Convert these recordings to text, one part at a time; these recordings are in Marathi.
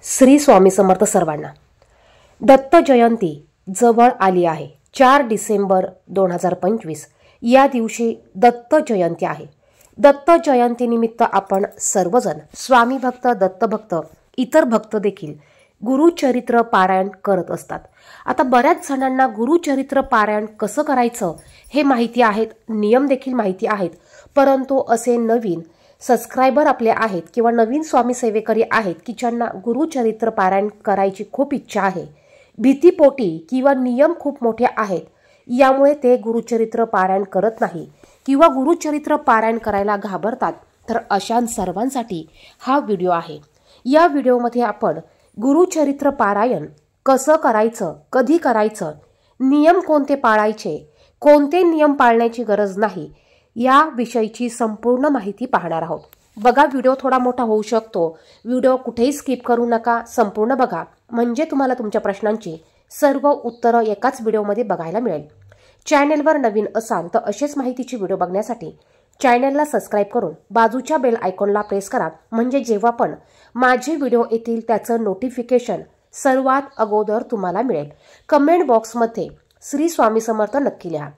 श्री स्वामी समर्थ सर्वांना। दत्त जयंती जवळ आली आहे। 4 डिसेंबर 2025 या दिवशी दत्त जयंती आहे। दत्त जयंतीनिमित्त आपण सर्वजण स्वामी भक्त, दत्त भक्त, इतर भक्त देखील गुरुचरित्र पारायण करत असतात। आता बऱ्याच जणांना गुरुचरित्र पारायण कसं करायचं हे माहिती आहेत, नियम देखील माहिती आहेत, परंतु असे नवीन सबस्क्रायबर आपले आहेत किंवा नवीन स्वामी सेवेकरी आहेत की ज्यांना गुरुचरित्र पारायण करायची खूप इच्छा आहे, भीतीपोटी किंवा नियम खूप मोठे आहेत, यामुळे ते गुरुचरित्र पारायण करत नाही किंवा गुरुचरित्र पारायण करायला घाबरतात। तर अशा सर्वांसाठी हा व्हिडिओ आहे। या व्हिडिओमध्ये आपण गुरुचरित्र पारायण कसं करायचं, कधी करायचं, नियम कोणते पाळायचे, कोणते नियम पाळण्याची गरज नाही, या विषयीची संपूर्ण माहिती पाहणार आहोत। बघा, व्हिडिओ थोडा मोठा होऊ शकतो, व्हिडिओ कुठेही स्किप करू नका, संपूर्ण बघा, म्हणजे तुम्हाला तुमच्या प्रश्नांची सर्व उत्तरं एकाच व्हिडिओमध्ये बघायला मिळेल। चॅनलवर नवीन असाल तर असेच माहितीचे व्हिडिओ बघण्यासाठी चॅनलला सबस्क्राइब करून बाजूच्या बेल आयकॉनला प्रेस करा, म्हणजे जेव्हा पण माझे व्हिडिओ येतील त्याचं नोटिफिकेशन सर्वात अगोदर तुम्हाला मिळेल। कमेंट बॉक्समध्ये श्री स्वामी समर्थ नक्की लिहा।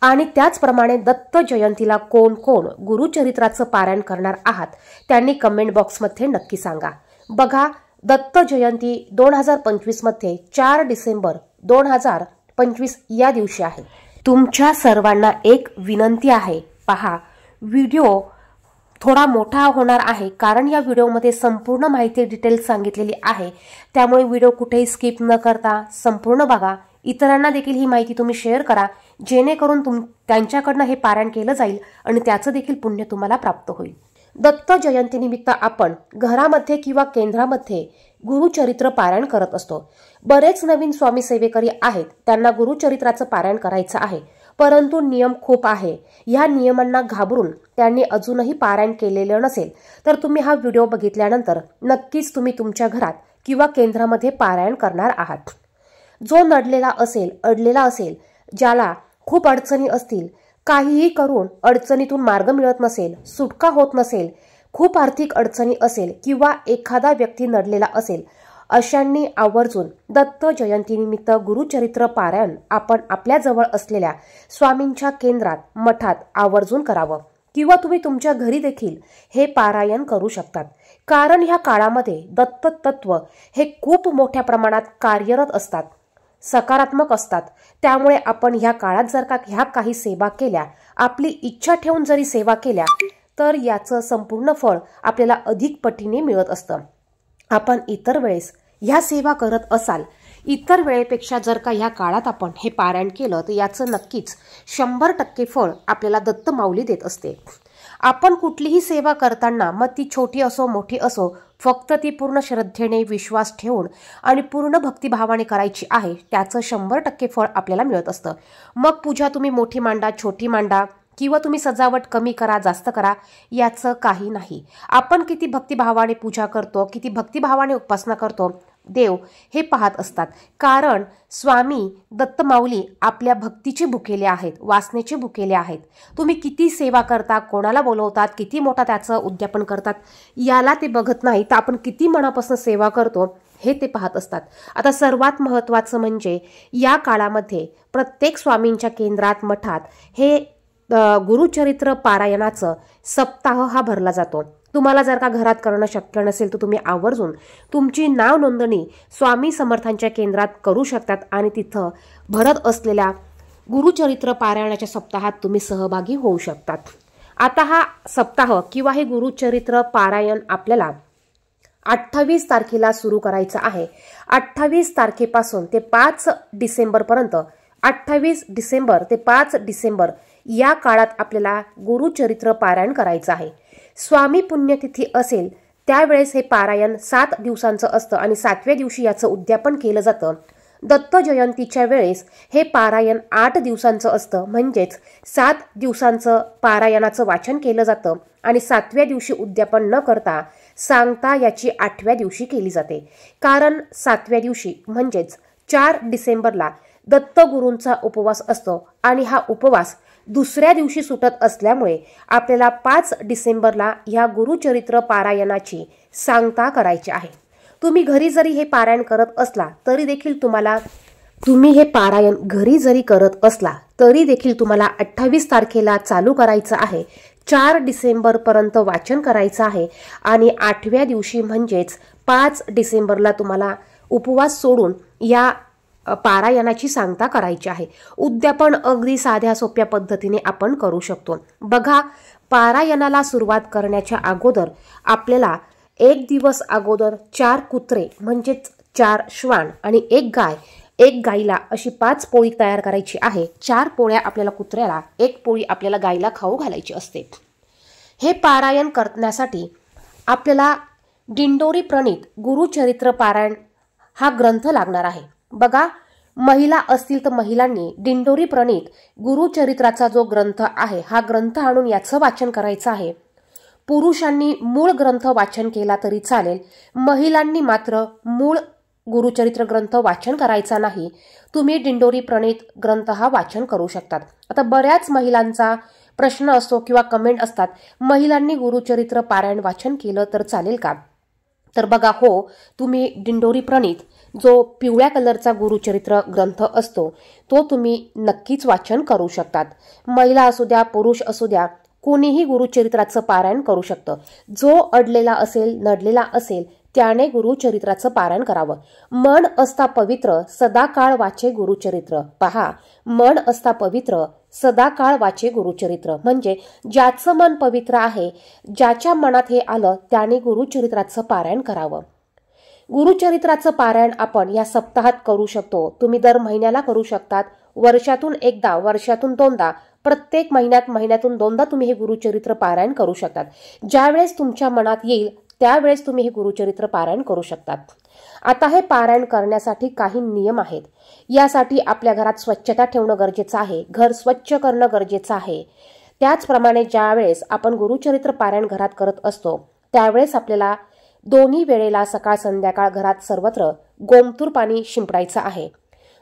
आणि त्याचप्रमाणे दत्त जयंतीला कोण कोण गुरुचरित्राचं पारायण करणार आहात त्यांनी कमेंट बॉक्समध्ये नक्की सांगा। बघा, दत्त जयंती 2025 मध्ये 4 डिसेंबर 2025 या दिवशी आहे। तुमच्या सर्वांना एक विनंती आहे, पहा व्हिडिओ थोडा मोठा होणार आहे कारण या व्हिडिओमध्ये संपूर्ण माहिती डिटेल्स सांगितलेली आहे, त्यामुळे व्हिडिओ कुठेही स्किप न करता संपूर्ण बघा। इतरांना देखील ही माहिती तुम्ही शेअर करा, जेणेकरून त्यांच्याकडनं हे पारायण केलं जाईल आणि त्याचं देखील पुण्य तुम्हाला प्राप्त होईल। दत्त जयंतीनिमित्त आपण घरामध्ये किंवा केंद्रामध्ये गुरुचरित्र पारायण करत असतो। बरेच नवीन स्वामी सेवेकरी आहेत, त्यांना गुरुचरित्राचं पारायण करायचं आहे, परंतु नियम खूप आहे। या नियमांना घाबरून त्यांनी अजूनही पारायण केलेलं नसेल तर तुम्ही हा व्हिडिओ बघितल्यानंतर नक्कीच तुम्ही तुमच्या घरात किंवा केंद्रामध्ये पारायण करणार आहात। जो नडलेला असेल, अडलेला असेल, ज्याला खूप अडचणी असतील, काहीही करून अडचणीतून मार्ग मिळत नसेल, सुटका होत नसेल, खूप आर्थिक अडचणी असेल किंवा एखादा व्यक्ती नडलेला असेल, अशांनी आवर्जून दत्त जयंतीनिमित्त गुरुचरित्र पारायण आपण आपल्या जवळ असलेल्या स्वामींच्या केंद्रात, मठात आवर्जून करावं किंवा तुम्ही तुमच्या घरी देखील हे पारायण करू शकतात। कारण ह्या काळामध्ये दत्त तत्व हे खूप मोठ्या प्रमाणात कार्यरत असतात, सकारात्मक असतात, त्यामुळे आपण ह्या काळात जर का ह्या काही सेवा केल्या, आपली इच्छा ठेवून जरी सेवा केल्या तर याचं संपूर्ण फळ आपल्याला अधिक पटीने मिळत असतं। आपण इतर वेळेस ह्या सेवा करत असाल, इतर वेळेपेक्षा जर का ह्या काळात आपण हे पारायण केलं तर याचं नक्कीच 100% फळ आपल्याला दत्त माऊली देत असते। आपण कुठलीही सेवा करताना, मग ती छोटी असो मोठी असो, फक्त ती पूर्ण श्रद्धेने, विश्वास ठेवून आणि पूर्ण भक्तिभावाने करायची आहे, त्याचं 100% फळ आपल्याला मिळत असतं। मग पूजा तुम्ही मोठी मांडा, छोटी मांडा किंवा तुम्ही सजावट कमी करा, जास्त करा, याचं काही नाही। आपण किती भक्तिभावाने पूजा करतो, किती भक्तिभावाने उपासना करतो, देव हे पाहत असतात। कारण स्वामी दत्त माऊली आपल्या भक्तीचे भुकेले आहेत, वासनेचे भुकेले आहेत। तुम्ही किती सेवा करता, कोणाला बोलवतात, किती मोठा त्याचं उद्यापन करतात, याला ते बघत नाही, तर आपण किती मनापासून सेवा करतो हे ते पाहत असतात। आता सर्वात महत्त्वाचं म्हणजे या काळामध्ये प्रत्येक स्वामींच्या केंद्रात, मठात हे गुरुचरित्र पारायणाचं सप्ताह हा भरला जातो। तुम्हाला जर का घरात करणं शक्य नसेल तर तुम्ही आवर्जून तुमची नाव नोंदणी स्वामी समर्थांच्या केंद्रात करू शकतात आणि तिथं भरत असलेल्या गुरुचरित्र पारायणाच्या सप्ताहात तुम्ही सहभागी होऊ शकतात। आता हा सप्ताह किंवा हे गुरुचरित्र पारायण आपल्याला 28 तारखेला सुरू करायचं आहे। 28 तारखेपासून ते 5 डिसेंबरपर्यंत, 28 डिसेंबर ते 5 डिसेंबर या काळात आपल्याला गुरुचरित्र पारायण करायचं आहे। स्वामी पुण्यतिथी असेल त्यावेळेस हे पारायण 7 दिवसांचं असतं आणि 7व्या दिवशी याचं उद्यापन केलं जातं। दत्त जयंतीच्या वेळेस हे पारायण 8 दिवसांचं असतं, म्हणजेच 7 दिवसांचं पारायणाचं वाचन केलं जातं आणि 7व्या दिवशी उद्यापन न करता सांगता याची 8व्या दिवशी केली जाते। कारण 7व्या दिवशी म्हणजेच 4 डिसेंबरला दत्तगुरूंचा उपवास असतो आणि हा उपवास दुसऱ्या दिवशी सुटत असल्यामुळे आपल्याला 5 डिसेंबरला ह्या गुरुचरित्र पारायणाची सांगता करायची आहे। तुम्ही घरी जरी हे पारायण करत असला तरी देखील तुम्हाला 28 तारखेला चालू करायचं आहे, 4 डिसेंबरपर्यंत वाचन करायचं आहे आणि 8व्या दिवशी म्हणजेच 5 डिसेंबरला तुम्हाला उपवास सोडून या पारायणाची सांगता करायची आहे। उद्यापन अगदी साध्या सोप्या पद्धतीने आपण करू शकतो। बघा, पारायणाला सुरुवात करण्याच्या अगोदर आपल्याला 1 दिवस अगोदर 4 कुत्रे म्हणजेच 4 श्वान आणि 1 गाय, 1 गाईला अशी 5 पोळी तयार करायची आहे। 4 पोळ्या आपल्याला कुत्र्याला, 1 पोळी आपल्याला गाईला खाऊ घालायची असते। हे पारायण करण्यासाठी आपल्याला दिंडोरी प्रणीत गुरुचरित्र पारायण हा ग्रंथ लागणार आहे। बघा, महिला असतील तर महिलांनी दिंडोरी प्रणीत गुरुचरित्राचा जो ग्रंथ आहे हा ग्रंथ आणून याचं वाचन करायचं आहे। पुरुषांनी मूळ ग्रंथ वाचन केला तरी चालेल, महिलांनी मात्र मूळ गुरुचरित्र ग्रंथ वाचन करायचा नाही। तुम्ही दिंडोरी प्रणीत ग्रंथ हा वाचन करू शकतात। आता बऱ्याच महिलांचा प्रश्न असतो किंवा कमेंट असतात, महिलांनी गुरुचरित्र पारायण वाचन केलं तर चालेल का? तर बघा, हो, तुम्ही दिंडोरी प्रणीत जो पिवळ्या कलरचा गुरुचरित्र ग्रंथ असतो तो तुम्ही नक्कीच वाचन करू शकतात। महिला असू द्या, पुरुष असू द्या, कोणीही गुरुचरित्राचं पारायण करू शकतं। जो अडलेला असेल, नडलेला असेल त्याने गुरुचरित्राचं पारायण करावं। मन असता पवित्र, सदाकाळ वाचे गुरुचरित्र। पहा, मन असता पवित्र, सदाकाळ वाचे गुरुचरित्र म्हणजे ज्याचं मन पवित्र आहे, ज्याच्या मनात हे आलं त्याने गुरुचरित्राचं पारायण करावं। गुरुचरित्राचं पारायण आपण या सप्ताहात करू शकतो। तुम्ही दर महिन्याला करू शकतात, वर्षातून एकदा, वर्षातून दोनदा, प्रत्येक महिन्यातून दोनदा तुम्ही हे गुरुचरित्र पारायण करू शकतात। ज्यावेळेस तुमच्या मनात येईल त्यावेळेस तुम्ही हे गुरुचरित्र पारायण करू शकतात। आता हे पारायण करण्यासाठी काही नियम आहेत। यासाठी आपल्या घरात स्वच्छता ठेवणं गरजेचं आहे, घर स्वच्छ करणं गरजेचं आहे। त्याचप्रमाणे ज्यावेळेस आपण गुरुचरित्र पारायण घरात करत असतो त्यावेळेस आपल्याला दोन्ही वेळेला सकाळ संध्याकाळ घरात सर्वत्र गोमूत्र पाणी शिंपडायचं आहे।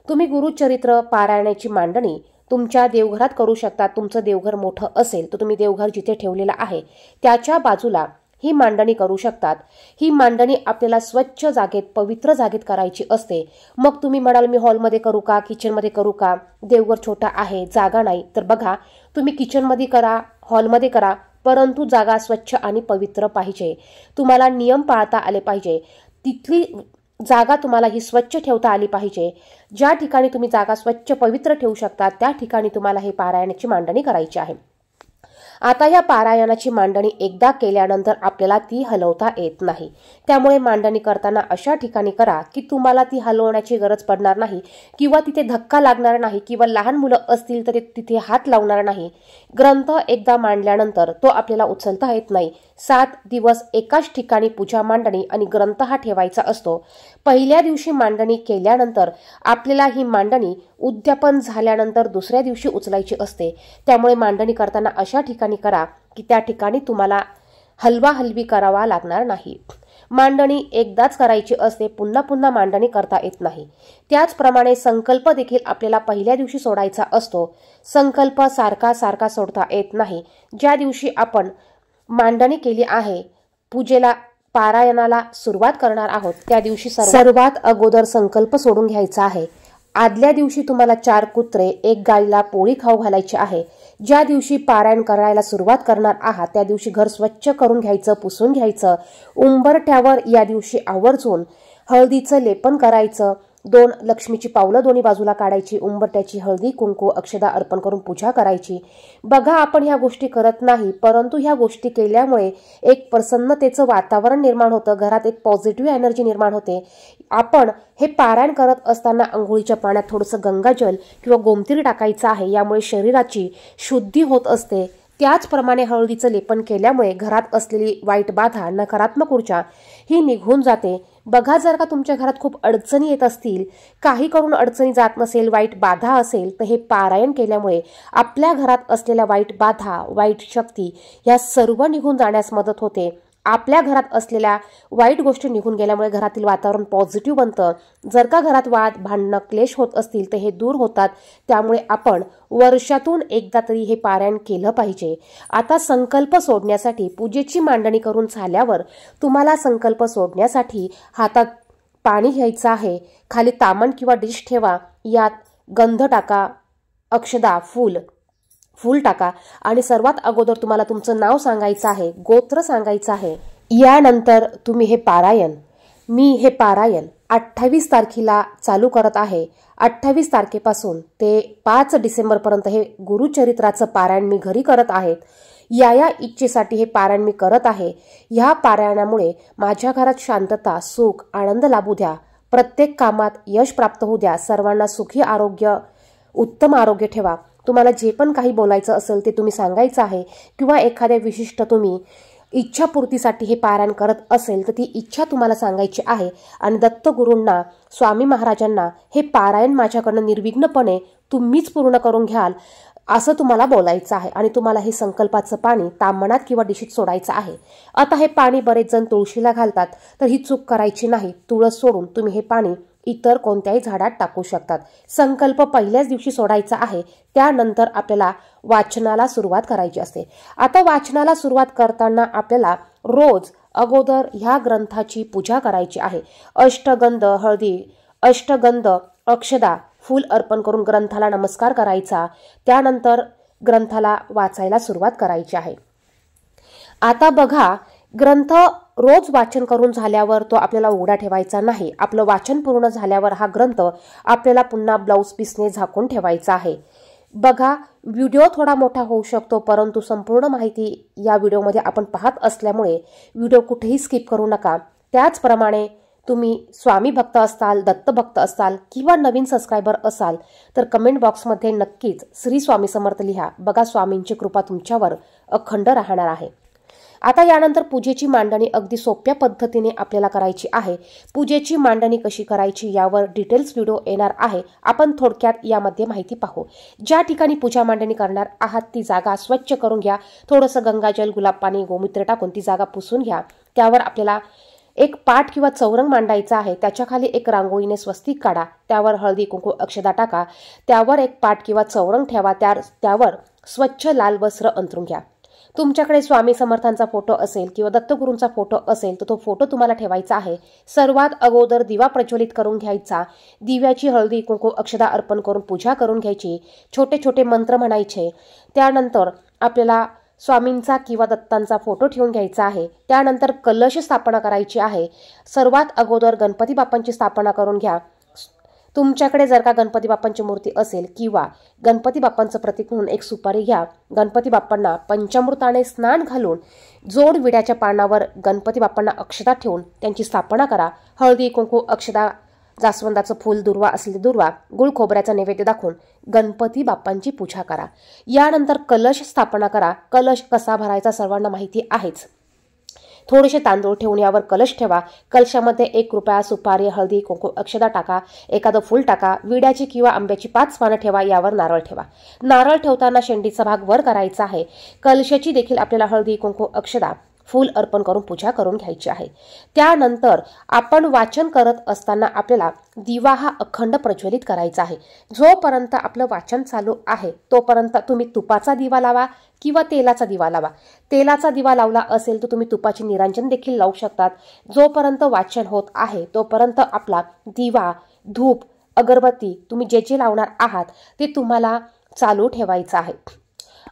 तुम्ही गुरुचरित्र पारायणाची मांडणी तुमच्या देवघरात करू शकता। तुमचं देवघर मोठं असेल तर तुम्ही देवघर जिथे ठेवलेलं आहे त्याच्या बाजूला ही मांडणी करू शकतात। ही मांडणी आपल्याला स्वच्छ जागेत, पवित्र जागेत करायची असते। मग तुम्ही म्हणाल मी हॉलमध्ये करू का, किचनमध्ये करू का, देवघर छोटा आहे, जागा नाही, तर बघा, तुम्ही किचनमध्ये करा, हॉलमध्ये करा, परंतु जागा स्वच्छ आणि पवित्र पाहिजे। तुम्हाला नियम पाळता आले पाहिजे। तिथली जागा तुम्हाला ही स्वच्छ ठेवता आली पाहिजे। ज्या ठिकाणी तुम्ही जागा स्वच्छ पवित्र ठेवू शकता त्या ठिकाणी तुम्हाला हे पारायणाची मांडणी करायची आहे। आता या पारायणाची मांडणी एकदा केल्यानंतर आपल्याला ती हलवता येत नाही। त्यामुळे मांडणी करताना अशा ठिकाणी करा की तुम्हाला ती हलवण्याची गरज पडणार नाही किंवा तिथे धक्का लागणार नाही किंवा लहान मुलं असतील तर तिथे हात लावणार नाही। ग्रंथ एकदा मांडल्यानंतर तो आपल्याला उचलता येत नाही। 7 दिवस एकाच ठिकाणी पूजा, मांडणी आणि ग्रंथ हा ठेवायचा असतो। पहिल्या दिवशी मांडणी केल्यानंतर आपल्याला ही मांडणी उद्यापन झाल्यानंतर दुसऱ्या दिवशी उचलायची असते। त्यामुळे मांडणी करताना अशा ठिकाणी करा की त्या ठिकाणी तुम्हाला हलवा-हलवी करावा लागणार नाही। मांडणी एकदाच करायची असते, पुन्हा पुन्हा मांडणी करता येत नाही। त्याचप्रमाणे संकल्प देखील आपल्याला पहिल्या दिवशी सोडायचा असतो। संकल्प सारखा सारखा सोडता येत नाही। ज्या दिवशी आपण मांडणी केली आहे, पूजेला, पारायणाला सुरुवात करणार आहोत त्या दिवशी सर्वात अगोदर संकल्प सोडून घ्यायचा आहे। आदल्या दिवशी तुम्हाला 4 कुत्रे, 1 गाईला पोळी खाऊ घालायची आहे। ज्या दिवशी पारायण करायला सुरुवात करणार आहात त्या दिवशी घर स्वच्छ करून घ्यायचं, पुसून घ्यायचं। उंबरठ्यावर या दिवशी आवर्जून हळदीचं लेपन करायचं। 2 लक्ष्मीची पावलं दोन्ही बाजूला काढायची, उंबरठ्याची हळदी कुंकू अक्षदा अर्पण करून पूजा करायची। बघा, आपण ह्या गोष्टी करत नाही, परंतु ह्या गोष्टी केल्यामुळे एक प्रसन्नतेचं वातावरण निर्माण होतं, घरात एक पॉझिटिव्ह एनर्जी निर्माण होते। आपण हे पारायण करत असताना अंघोळीच्या पाण्यात थोडंसं गंगाजल किंवा गोमतीर टाकायचं आहे, यामुळे शरीराची शुद्धी होत असते। त्याचप्रमाणे हळदीचं लेपन केल्यामुळे घरात असलेली वाईट बाधा, नकारात्मक ऊर्जा ही निघून जाते। बघा, जर का तुमच्या घरात खूप अडचणी येत असतील, काही करून अडचणी जात नसेल, वाईट बाधा असेल, तर हे पारायण केल्यामुळे आपल्या घरात असलेल्या वाईट बाधा, वाईट शक्ती या सर्व निघून जाण्यास मदत होते आपल्या घरात असलेल्या वाईट गोष्टी निघून गेल्यामुळे घरातील वातावरण पॉझिटिव्ह बनतं. जर का घरात वाद भांडणं क्लेश होत असतील तर हे दूर होतात. त्यामुळे आपण वर्षातून एकदा तरी हे पारायण केलं पाहिजे. आता संकल्प सोडण्यासाठी पूजेची मांडणी करून झाल्यावर तुम्हाला संकल्प सोडण्यासाठी हातात पाणी घ्यायचं आहे. खाली तामण किंवा डिश ठेवा. यात गंध टाका, अक्षदा, फूल टाका आणि सर्वात अगोदर तुम्हाला तुमचं नाव सांगायचं आहे, गोत्र सांगायचं आहे. यानंतर तुम्ही मी हे पारायण 28 तारखेला चालू करत आहे. 28 तारखेपासून ते 5 डिसेंबरपर्यंत हे गुरुचरित्राचं पारायण मी घरी करत आहे. या इच्छेसाठी हे पारायण मी करत आहे. ह्या पारायणामुळे माझ्या घरात शांतता, सुख, आनंद लाभू द्या. प्रत्येक कामात यश प्राप्त होऊ द्या. सर्वांना सुखी आरोग्य, उत्तम आरोग्य ठेवा. तुम्हाला जे पण काही बोलायचं असेल ते तुम्ही सांगायचं आहे किंवा एखाद्या विशिष्ट तुम्ही इच्छापूर्तीसाठी हे पारायण करत असेल तर ती इच्छा तुम्हाला सांगायची आहे आणि दत्तगुरूंना, स्वामी महाराजांना हे पारायण माझ्याकडनं निर्विघ्नपणे तुम्हीच पूर्ण करून घ्याल असं तुम्हाला बोलायचं आहे आणि तुम्हाला हे संकल्पाचं पाणी ताम्हणात किंवा डिशीत सोडायचं आहे. आता हे पाणी बरेच जण तुळशीला घालतात, तर ही चूक करायची नाही. तुळस सोडून तुम्ही हे पाणी इतर कोणत्याही झाडात टाकू शकतात. संकल्प पहिल्याच दिवशी सोडायचा आहे. त्यानंतर आपल्याला वाचनाला सुरुवात करायची असते. आता वाचनाला सुरुवात करताना आपल्याला रोज अगोदर ह्या ग्रंथाची पूजा करायची आहे. अष्टगंध हळदी, अष्टगंध अक्षदा, फूल अर्पण करून ग्रंथाला नमस्कार करायचा. त्यानंतर ग्रंथाला वाचायला सुरुवात करायची आहे. आता बघा, ग्रंथ रोज वाचन करून झाल्यावर तो आपल्याला उघडा ठेवायचा नाही. आपलं वाचन पूर्ण झाल्यावर हा ग्रंथ आपल्याला पुन्हा ब्लाऊज पीसने झाकून ठेवायचा आहे. बघा, व्हिडिओ थोडा मोठा होऊ शकतो, परंतु संपूर्ण माहिती या व्हिडिओमध्ये आपण पाहत असल्यामुळे व्हिडिओ कुठेही स्किप करू नका. त्याचप्रमाणे तुम्ही स्वामी भक्त असाल, दत्त भक्त असाल किंवा नवीन सबस्क्रायबर असाल तर कमेंट बॉक्समध्ये नक्कीच श्री स्वामी समर्थ लिहा. बघा, स्वामींची कृपा तुमच्यावर अखंड राहणार आहे. आता यानंतर पूजेची मांडणी अगदी सोप्या पद्धतीने आपल्याला करायची आहे. पूजेची मांडणी कशी करायची यावर डिटेल्स व्हिडिओ येणार आहे. आपण थोडक्यात यामध्ये माहिती पाहू. ज्या ठिकाणी पूजा मांडणी करणार आहात ती जागा स्वच्छ करून घ्या. थोडंसं गंगाजल, गुलाब पाणी, गोमूत्र टाकून ती जागा पुसून घ्या. त्यावर आपल्याला एक पाट किंवा चौरंग मांडायचा आहे. त्याच्या खाली एक रांगोळीने स्वस्तिक काढा. त्यावर हळदी कुंकू अक्षदा टाका. त्यावर एक पाट किंवा चौरंग ठेवा. त्यावर स्वच्छ लाल वस्त्र अंथरून घ्या. तुमच्याकडे स्वामी समर्थांचा फोटो असेल किंवा दत्तगुरूंचा फोटो असेल तर तो फोटो तुम्हाला ठेवायचा आहे. सर्वात अगोदर दिवा प्रज्वलित करून घ्यायचा. दिव्याची हळदी कुंकू अक्षदा अर्पण करून पूजा करून घ्यायची. छोटे छोटे मंत्र म्हणायचे. त्यानंतर आपल्याला स्वामींचा किंवा दत्तांचा फोटो ठेवून घ्यायचा आहे. त्यानंतर कलश स्थापना करायची आहे. सर्वात अगोदर गणपती बाप्पांची स्थापना करून घ्या. तुमच्याकडे जर का गणपती बाप्पांची मूर्ती असेल किंवा गणपती बाप्पांचं प्रतीक म्हणून एक सुपारी घ्या. गणपती बाप्पांना पंचामृताने स्नान घालून जोड विड्याच्या पानावर गणपती बाप्पांना अक्षता ठेवून त्यांची स्थापना करा. हळदी कुंकू अक्षदा, जास्वंदाचं फूल, दुर्वा असलेले दुर्वा, गुळ खोबऱ्याचा नैवेद्य दाखवून गणपती बाप्पांची पूजा करा. यानंतर कलश स्थापना करा. कलश कसा भरायचा सर्वांना माहिती आहेच. थोडेसे तांदूळ ठेवून यावर कलश ठेवा. कलशामध्ये 1 रुपया, सुपारी, हळदी कुंकू अक्षदा टाका. एखादं फूल टाका. विड्याची किंवा आंब्याची 5 पानं ठेवा. यावर नारळ ठेवा. नारळ ठेवताना शेंडीचा भाग वर करायचा आहे. कलशाची देखील आपल्याला हळदी कुंकू अक्षदा, फूल अर्पण करून पूजा करून घ्यायची आहे. त्यानंतर आपण वाचन करत असताना आपल्याला दिवा हा अखंड प्रज्वलित करायचा आहे. जोपर्यंत आपलं वाचन चालू आहे तोपर्यंत तुम्ही तुपाचा दिवा लावा किंवा तेलाचा दिवा लावा. तेलाचा दिवा लावला असेल तर तुम्ही तुपाचे निरांजन देखील लावू शकतात. जोपर्यंत वाचन होत आहे तोपर्यंत आपला दिवा, धूप, अगरबत्ती तुम्ही जे जे लावणार आहात ते तुम्हाला चालू ठेवायचं आहे.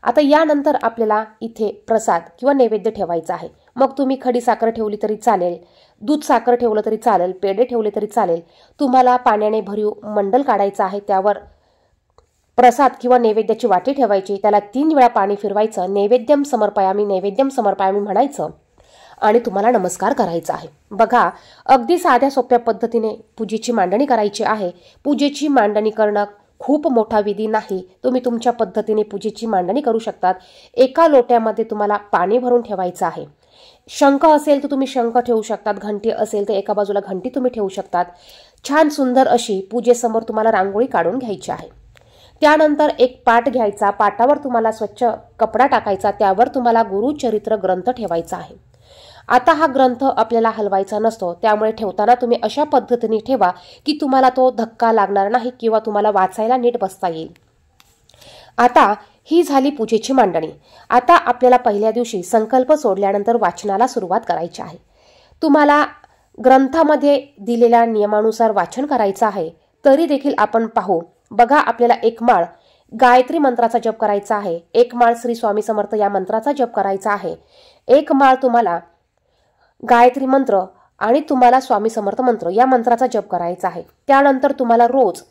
आता यानंतर आपल्याला इथे प्रसाद किंवा नैवेद्य ठेवायचा आहे. मग तुम्ही खडी साखर ठेवली तरी चालेल, दूध साखर ठेवलं तरी चालेल, पेढे ठेवले तरी चालेल. तुम्हाला पाण्याने भरीव मंडल काढायचं आहे. त्यावर प्रसाद किंवा नैवेद्याची वाटी ठेवायची. त्याला 3 वेळा पाणी फिरवायचं. नैवेद्यम समर्पयामी म्हणायचं आणि तुम्हाला नमस्कार करायचा आहे. बघा, अगदी साध्या सोप्या पद्धतीने पूजेची मांडणी करायची आहे. पूजेची मांडणी करणं खूप मोठा विधी नाही. तुम्ही तुमच्या पद्धतीने पूजेची मांडणी करू शकतात. एका लोट्यामध्ये तुम्हाला पाणी भरून ठेवायचं आहे. शंख असेल तर तुम्ही शंख ठेवू शकतात. घंटी असेल तर एका बाजूला घंटी तुम्ही ठेवू शकतात. छान सुंदर अशी पूजेसमोर तुम्हाला रांगोळी काढून घ्यायची आहे. त्यानंतर एक पाट घ्यायचा. पाटावर तुम्हाला स्वच्छ कपडा टाकायचा. त्यावर तुम्हाला गुरुचरित्र ग्रंथ ठेवायचा आहे. आता हा ग्रंथ आपल्याला हलवायचा नसतो, त्यामुळे ठेवताना तुम्ही अशा पद्धतीने ठेवा की तुम्हाला तो धक्का लागणार नाही किंवा तुम्हाला वाचायला नीट बसता येईल. आता ही झाली पूजेची मांडणी. आता आपल्याला पहिल्या दिवशी संकल्प सोडल्यानंतर वाचनाला सुरुवात करायची आहे. तुम्हाला ग्रंथामध्ये दिलेल्या नियमानुसार वाचन करायचं आहे. तरी देखील आपण पाहू. बघा, आपल्याला एक माळ गायत्री मंत्राचा जप करायचा आहे, एक माळ श्री स्वामी समर्थ या मंत्राचा जप करायचा आहे, एक माळ तुम्हाला गायत्री मंत्र आणि तुम्हाला स्वामी समर्थ मंत्र या मंत्राचा जप करायचा आहे. त्यानंतर तुम्हाला रोज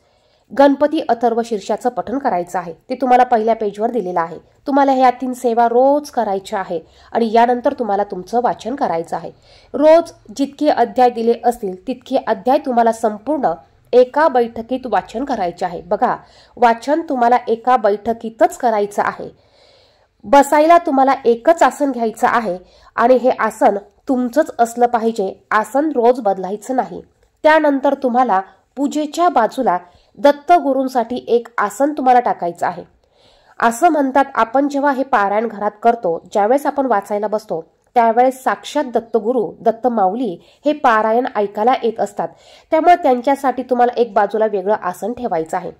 गणपती अथर्व शीर्षाचं पठण करायचं आहे. ते तुम्हाला पहिल्या पेजवर दिलेलं आहे. तुम्हाला ह्या 3 सेवा रोज करायच्या आहे आणि यानंतर तुम्हाला तुमचं वाचन करायचं आहे. रोज जितके अध्याय दिले असतील तितके अध्याय तुम्हाला संपूर्ण एका बैठकीत वाचन करायचे आहे. बघा, वाचन तुम्हाला एका बैठकीतच करायचं आहे. बसायला तुम्हाला एकच आसन घ्यायचं आहे आणि हे आसन तुमचंच असलं पाहिजे. आसन रोज बदलायचं नाही. त्यानंतर तुम्हाला पूजेच्या बाजूला दत्तगुरूंसाठी एक आसन तुम्हाला टाकायचं आहे. असं म्हणतात, आपण जेव्हा हे पारायण घरात करतो, ज्यावेळेस आपण वाचायला बसतो त्यावेळेस साक्षात दत्तगुरू दत्त माऊली हे पारायण ऐकायला येत असतात. त्यामुळे त्यांच्यासाठी तुम्हाला एक बाजूला वेगळं आसन ठेवायचं आहे.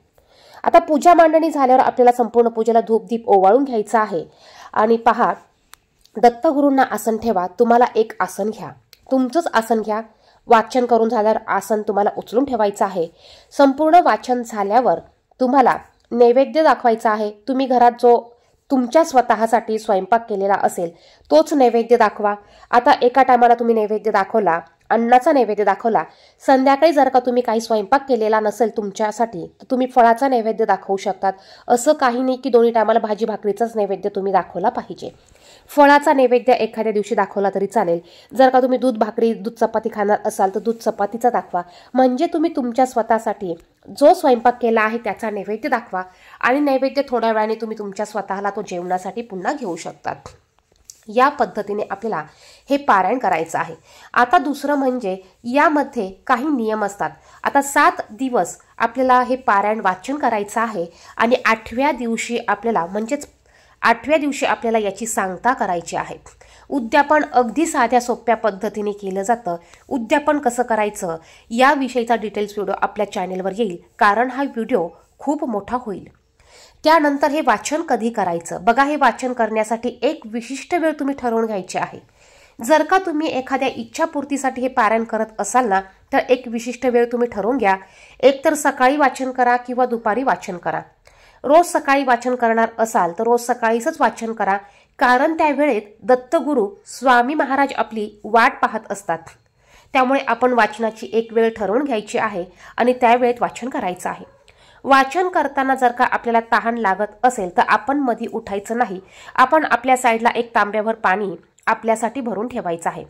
आता पूजा मांडणी झाल्यावर आपल्याला संपूर्ण पूजेला धूप दीप ओवाळून घ्यायचं आहे. आणि पहा, दत्तगुरूंना आसन ठेवा. तुम्हाला एक आसन घ्या, तुमचंच आसन घ्या. वाचन करून झाल्यावर आसन तुम्हाला उचलून ठेवायचं आहे. संपूर्ण वाचन झाल्यावर तुम्हाला नैवेद्य दाखवायचा आहे. तुम्ही घरात जो तुमच्या स्वतःसाठी स्वयंपाक केलेला असेल तोच नैवेद्य दाखवा. आता एका टायमाला तुम्ही नैवेद्य दाखवला, अन्नाचा नैवेद्य दाखवला. संध्याकाळी जर का तुम्ही काही स्वयंपाक केलेला नसेल तुमच्यासाठी तर तुम्ही फळाचा नैवेद्य दाखवू शकतात. असं काही नाही की दोन्ही टायमाला भाजी भाकरीचाच नैवेद्य तुम्ही दाखवला पाहिजे. फळाचा नैवेद्य एखाद्या दिवशी दाखवला तरी चालेल. जर का तुम्ही दूध भाकरी दूध चपाती खाणार असाल तर दूध चपातीचा दाखवा. म्हणजे तुम्ही तुमच्या स्वतःसाठी जो स्वयंपाक केला आहे त्याचा नैवेद्य दाखवा आणि नैवेद्य थोड्या वेळाने तुम्ही तुमच्या स्वतःला तो जेवणासाठी पुन्हा घेऊ शकतात. या पद्धतीने आपल्याला हे पारायण करायचं आहे. आता दुसरं म्हणजे यामध्ये काही नियम असतात. आता 7 दिवस आपल्याला हे पारायण वाचन करायचं आहे आणि 8व्या दिवशी आपल्याला याची सांगता करायची आहे. उद्यापन अगदी साध्या सोप्या पद्धतीने केलं जातं. उद्यापन कसं करायचं याविषयीचा डिटेल्स व्हिडिओ आपल्या चॅनेलवर येईल, कारण हा व्हिडिओ खूप मोठा होईल. त्यानंतर हे वाचन कधी करायचं. बघा, हे वाचन करण्यासाठी एक विशिष्ट वेळ तुम्ही ठरवून घ्यायची आहे. जर का तुम्ही एखाद्या इच्छापूर्तीसाठी हे पारायण करत असाल ना तर एक विशिष्ट वेळ तुम्ही ठरवून घ्या. एक तर सकाळी वाचन करा किंवा दुपारी वाचन करा. रोज सकाळी वाचन करणार असाल तर रोज सकाळीच वाचन करा, कारण त्या वेळेत दत्तगुरू स्वामी महाराज आपली वाट पाहत असतात. त्यामुळे आपण वाचनाची एक वेळ ठरवून घ्यायची आहे आणि त्या वेळेत वाचन करायचं आहे. वाचन करताना जर का आपल्याला तहान लागत असेल तर आपण मध्ये उठायचं नाही. आपण आपल्या साईडला एक तांब्याभर पाणी आपल्यासाठी भरून ठेवायचं आहे.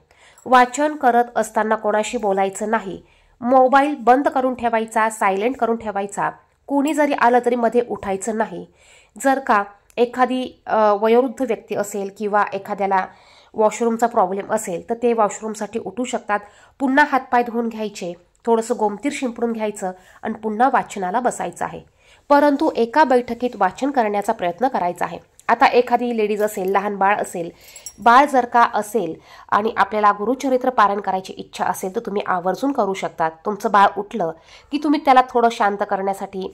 वाचन करत असताना कोणाशी बोलायचं नाही. मोबाईल बंद करून ठेवायचा, सायलेंट करून ठेवायचा. कोणी जरी आलं तरी मध्ये उठायचं नाही. जर का एखादी वयोवृद्ध व्यक्ती असेल किंवा एखाद्याला वॉशरूमचा प्रॉब्लेम असेल तर ते वॉशरूमसाठी उठू शकतात. पुन्हा हातपाय धुवून घ्यायचे, थोडंसं गोमतीर शिंपडून घ्यायचं आणि पुन्हा वाचनाला बसायचं आहे. परंतु एका बैठकीत वाचन करण्याचा प्रयत्न करायचा आहे. आता एखादी लेडीज असेल, लहान बाळ असेल, बाळ जर का असेल आणि आपल्याला गुरुचरित्र पारायण करायची इच्छा असेल तर तुम्ही आवर्जून करू शकतात. तुमचं बाळ उठलं की तुम्ही त्याला थोडं शांत करण्यासाठी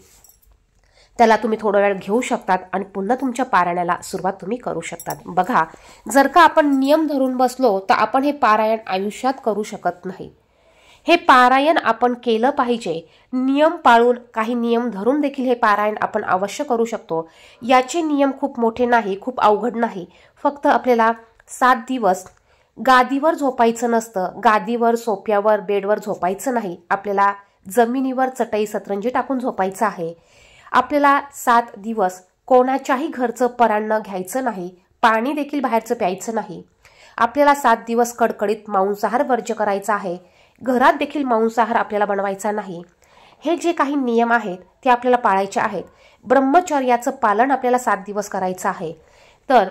त्याला तुम्ही थोडा वेळ घेऊ शकतात आणि पुन्हा तुमच्या पारायणाला सुरुवात तुम्ही करू शकतात. बघा, जर का आपण नियम धरून बसलो तर आपण हे पारायण आयुष्यात करू शकत नाही. हे पारायण आपण केलं पाहिजे. नियम पाळून, काही नियम धरून देखील हे पारायण आपण अवश्य करू शकतो. याचे नियम खूप मोठे नाही, खूप अवघड नाही. फक्त आपल्याला 7 दिवस गादीवर झोपायचं नसतं. गादीवर, सोफ्यावर, बेडवर झोपायचं नाही. आपल्याला जमिनीवर चटई सतरंजी टाकून झोपायचं आहे. आपल्याला 7 दिवस कोणाच्याही घरचं परान्न घ्यायचं नाही. पाणी देखील बाहेरचं प्यायचं नाही. आपल्याला 7 दिवस कडकडीत मांसाहार वर्ज्य करायचा आहे. घरात देखील मांसाहार आपल्याला बनवायचा नाही. हे जे काही नियम आहेत ते आपल्याला पाळायचे आहेत. ब्रह्मचर्याचं पालन आपल्याला 7 दिवस करायचं आहे. तर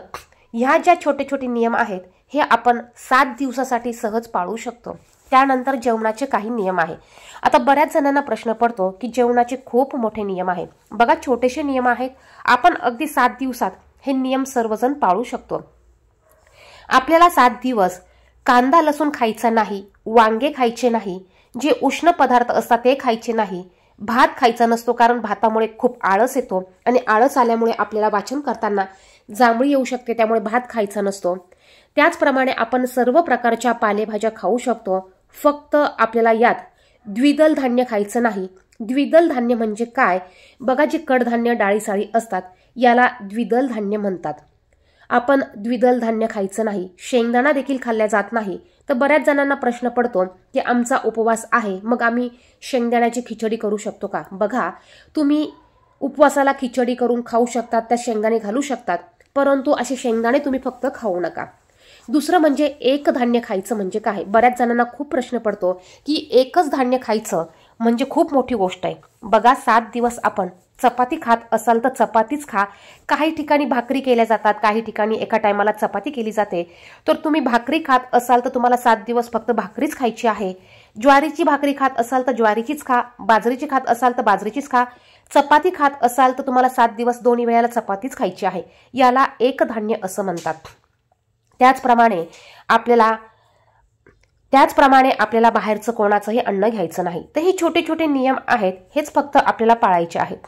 ह्या ज्या छोटे छोटे नियम आहेत हे आपण 7 दिवसासाठी सहज पाळू शकतो. त्यानंतर जेवणाचे काही नियम आहे. आता बऱ्याच जणांना प्रश्न पडतो की जेवणाचे खूप मोठे नियम आहेत. बघा, छोटेसे नियम आहेत. आपण अगदी 7 दिवसात हे नियम सर्वजण पाळू शकतो. आपल्याला 7 दिवस कांदा लसूण खायचा नाही, वांगे खायचे नाही, जे उष्ण पदार्थ असतात ते खायचे नाही, भात खायचा नसतो कारण भातामुळे खूप आळस येतो आणि आळस आल्यामुळे आपल्याला वाचन करताना जांभळी येऊ शकते, त्यामुळे भात खायचा नसतो। त्याचप्रमाणे आपण सर्व प्रकारच्या पालेभाज्या खाऊ शकतो, फक्त आपल्याला यात द्विदल धान्य खायचं नाही। द्विदल धान्य म्हणजे काय बघा, जे कडधान्य डाळीसाळी असतात याला द्विदल धान्य म्हणतात। आपण द्विदल धान्य खायचं नाही, शेंगदाणा देखील खाल्ल्या जात नाही। तर बऱ्याच जणांना प्रश्न पडतो की आमचा उपवास आहे, मग आम्ही शेंगदाण्याची खिचडी करू शकतो का? बघा, तुम्ही उपवासाला खिचडी करून खाऊ शकतात, त्या शेंगदाणे घालू शकतात, परंतु असे शेंगदाणे तुम्ही फक्त खाऊ नका। दुसरं म्हणजे एक धान्य खायचं म्हणजे काय? बऱ्याच जणांना खूप प्रश्न पडतो की एकच धान्य खायचं म्हणजे खूप मोठी गोष्ट आहे। बघा, 7 दिवस आपण चपाती खात असाल तर चपातीच खा। काही ठिकाणी भाकरी केल्या जातात, काही ठिकाणी एका टायमाला चपाती केली जाते। तर तुम्ही भाकरी खात असाल तर तुम्हाला 7 दिवस फक्त भाकरीच खायची आहे। ज्वारीची भाकरी खात असाल तर ज्वारीचीच खा, बाजरीची खात असाल तर बाजरीचीच खा, चपाती खात असाल तर तुम्हाला 7 दिवस दोन्ही वेळेला चपातीच खायची आहे। याला एक धान्य असं म्हणतात। त्याचप्रमाणे आपल्याला बाहेरचं कोणाचंही अन्न घ्यायचं नाही। तर हे छोटे छोटे नियम आहेत, हेच फक्त आपल्याला पाळायचे आहेत।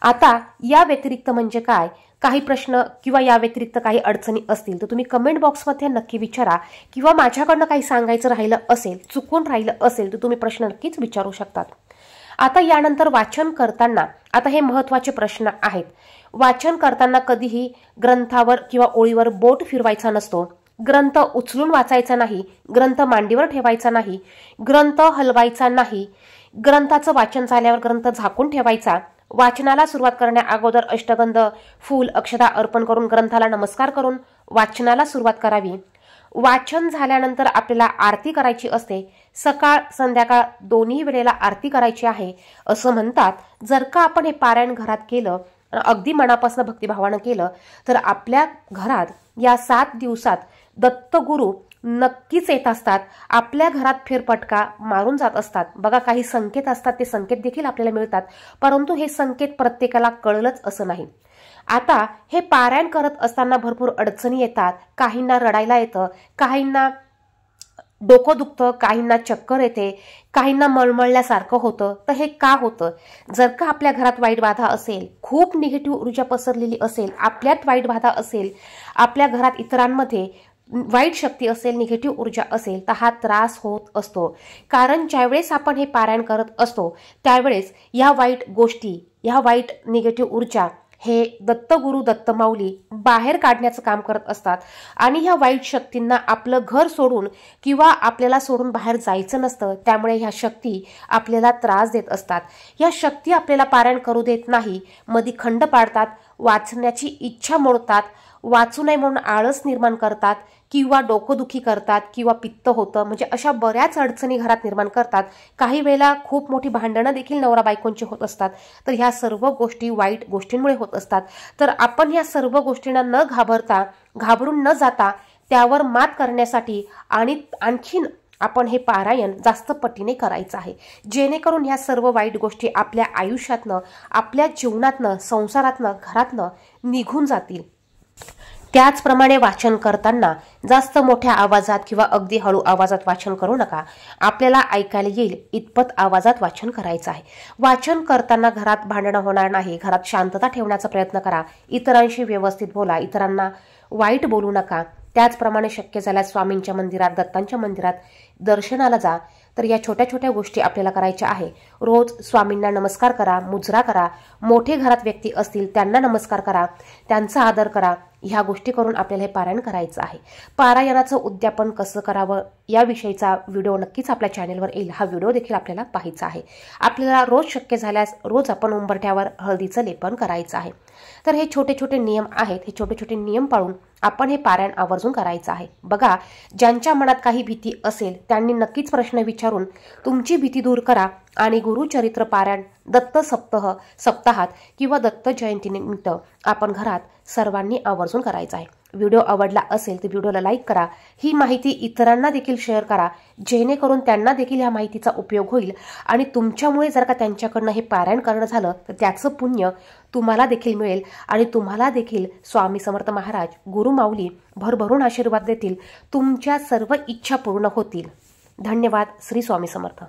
आता या व्यतिरिक्त म्हणजे काय, काही प्रश्न किंवा या व्यतिरिक्त काही अडचणी असतील तर तुम्ही कमेंट बॉक्समध्ये नक्की विचारा, किंवा माझ्याकडनं काही सांगायचं राहिलं असेल, चुकून राहिलं असेल तर तुम्ही प्रश्न नक्कीच विचारू शकतात। आता यानंतर वाचन करताना, आता हे महत्त्वाचे प्रश्न आहेत। वाचन करताना कधीही ग्रंथावर किंवा ओळीवर बोट फिरवायचा नसतो, ग्रंथ उचलून वाचायचा नाही, ग्रंथ मांडीवर ठेवायचा नाही, ग्रंथ हलवायचा नाही, ग्रंथाचं वाचन झाल्यावर ग्रंथ झाकून ठेवायचा, वाचनाला सुरुवात करण्या अगोदर अष्टगंध, फूल, अक्षता अर्पण करून ग्रंथाला नमस्कार करून वाचनाला सुरुवात करावी। वाचन झाल्यानंतर आपल्याला आरती करायची असते, सकाळ संध्याकाळ दोन्ही वेळेला आरती करायची आहे असं म्हणतात। जर का आपण हे पारायण घरात केलं, अगदी मनापासून भक्तिभावानं केलं, तर आपल्या घरात या 7 दिवसात दत्तगुरु नक्कीच येत असतात, आपल्या घरात फेरफटका मारून जात असतात। बघा, काही संकेत असतात, ते संकेत देखील आपल्याला मिळतात, परंतु हे संकेत प्रत्येकाला कळलंच असं नाही। आता हे पारायण करत असताना भरपूर अडचणी येतात, काहींना रडायला येतं, काहींना डोकं दुखतं, काहींना चक्कर येते, काहींना मळमळल्यासारखं होतं। तर हे का होतं? जर का आपल्या घरात वाईट बाधा असेल, खूप निगेटिव्ह ऊर्जा पसरलेली असेल, आपल्यात वाईट बाधा असेल, आपल्या घरात इतरांमध्ये वाईट शक्ती असेल, निगेटिव्ह ऊर्जा असेल, तर हा त्रास होत असतो। कारण ज्यावेळेस आपण हे पारायण करत असतो त्यावेळेस या वाईट गोष्टी, या वाईट निगेटिव्ह ऊर्जा हे दत्तगुरु दत्तमाऊली बाहेर काढण्याचं काम करत असतात। आणि ह्या वाईट शक्तींना आपलं घर सोडून किंवा आपल्याला सोडून बाहेर जायचं नसतं, त्यामुळे ह्या शक्ती आपल्याला त्रास देत असतात। या शक्ती आपल्याला पारायण करू देत नाही, मधी खंड पाडतात, वाचण्याची इच्छा मोडतात, वाचू नये म्हणून आळस निर्माण करतात, किंवा डोकंदुखी करतात, किंवा पित्त होतं, म्हणजे अशा बऱ्याच अडचणी घरात निर्माण करतात। काही वेळेला खूप मोठी भांडणं देखील नवरा बायकोंची होत असतात। तर ह्या सर्व गोष्टी वाईट गोष्टींमुळे होत असतात। तर आपण ह्या सर्व गोष्टींना न घाबरता, घाबरून न जाता त्यावर मात करण्यासाठी आणि आणखीन आपण हे पारायण जास्त पटीने करायचं आहे, जेणेकरून ह्या सर्व वाईट गोष्टी आपल्या आयुष्यातनं, आपल्या जीवनातनं, संसारातनं, घरातनं निघून जातील। त्याचप्रमाणे वाचन करताना जास्त मोठ्या आवाजात किंवा अगदी हळू आवाजात वाचन करू नका, आपल्याला ऐकायला येईल इतपत आवाजात वाचन करायचं आहे। वाचन करताना घरात भांडणं होणार नाही, घरात शांतता ठेवण्याचा प्रयत्न करा, इतरांशी व्यवस्थित बोला, इतरांना वाईट बोलू नका। त्याचप्रमाणे शक्य झाल्यास स्वामींच्या मंदिरात, दत्तांच्या मंदिरात दर्शनाला जा। तर या छोट्या छोट्या गोष्टी आपल्याला करायच्या आहे। रोज स्वामींना नमस्कार करा, मुजरा करा, मोठे घरात व्यक्ती असतील त्यांना नमस्कार करा, त्यांचा आदर करा। ह्या गोष्टी करून आपल्याला हे पारायण करायचं आहे। पारायणाचं उद्यापन कसं करावं याविषयीचा व्हिडिओ नक्कीच आपल्या चॅनेलवर येईल, हा व्हिडिओ देखील आपल्याला पाहायचा आहे। आपल्याला रोज शक्य झाल्यास रोज आपण उंबरठ्यावर हळदीचं लेपन करायचं आहे। तर हे छोटे छोटे नियम आहेत, हे छोटे छोटे नियम पाळून आपण हे पारायण आवर्जून करायचं आहे। बघा, ज्यांच्या मनात काही भीती असेल त्यांनी नक्कीच प्रश्न विचारून तुमची भीती दूर करा आणि गुरुचरित्र पारायण दत्त सप्ताहात किंवा दत्त जयंतीनिमित्त आपण घरात सर्वांनी आवर्जून करायचं आहे। व्हिडिओ आवडला असेल तर व्हिडिओला लाईक करा, ही माहिती इतरांना देखील शेअर करा, जेणेकरून त्यांना देखील ह्या माहितीचा उपयोग होईल आणि तुमच्यामुळे जर का त्यांच्याकडनं हे पारायण करणं झालं तर त्याचं पुण्य तुम्हाला देखील मिळेल आणि तुम्हाला देखील स्वामी समर्थ महाराज गुरु माऊली भरभरून आशीर्वाद देतील, तुमच्या सर्व इच्छा पूर्ण होतील। धन्यवाद। श्री स्वामी समर्थ।